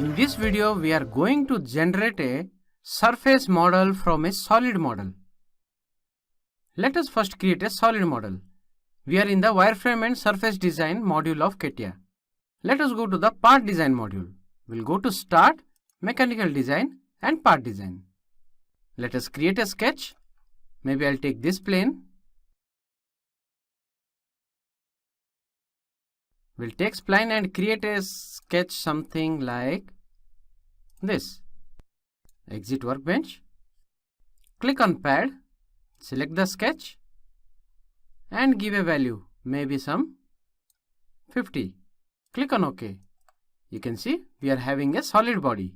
In this video, we are going to generate a surface model from a solid model. Let us first create a solid model. We are in the wireframe and surface design module of CATIA. Let us go to the part design module. We'll go to Start, Mechanical Design and Part Design. Let us create a sketch. Maybe I'll take this plane. We'll take spline and create a sketch something like this. Exit workbench. Click on pad. Select the sketch and give a value, maybe some 50. Click on OK. You can see we are having a solid body.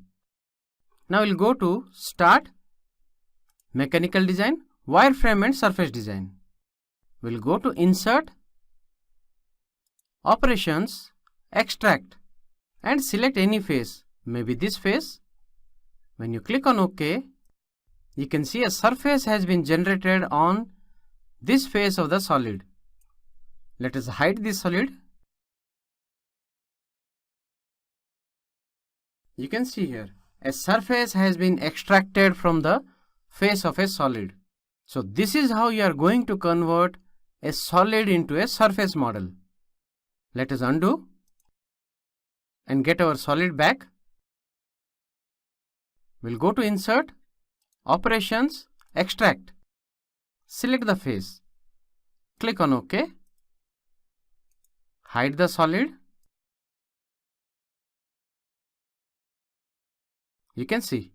Now we'll go to Start, Mechanical Design, Wireframe and Surface Design. We'll go to Insert, Operations, Extract and select any face, maybe this face. When you click on OK, you can see a surface has been generated on this face of the solid. Let us hide this solid. You can see here a surface has been extracted from the face of a solid. So this is how you are going to convert a solid into a surface model. Let us undo and get our solid back. We'll go to Insert, Operations, Extract. Select the face. Click on OK. Hide the solid. You can see.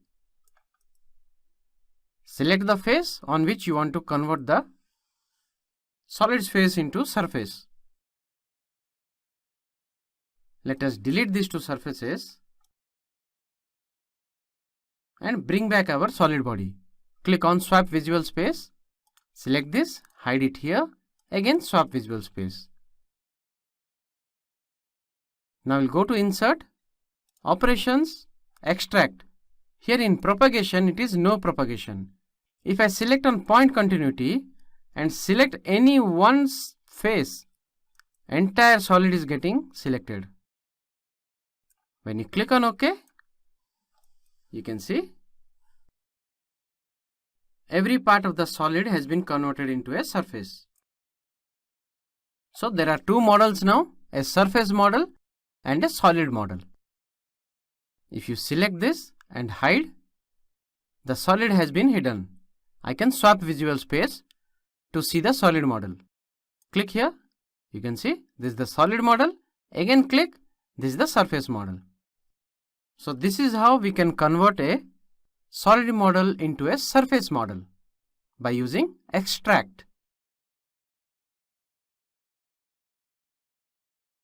Select the face on which you want to convert the solid's face into surface. Let us delete these two surfaces and bring back our solid body. Click on Swap Visual Space. Select this, hide it here. Again swap visual space. Now we'll go to Insert, Operations, Extract. Here in propagation it is no propagation. If I select on point continuity and select any one face, entire solid is getting selected. When you click on OK, you can see every part of the solid has been converted into a surface. So there are two models now, a surface model and a solid model. If you select this and hide, the solid has been hidden. I can swap visual space to see the solid model. Click here, you can see this is the solid model. Again click, this is the surface model. So this is how we can convert a solid model into a surface model by using extract.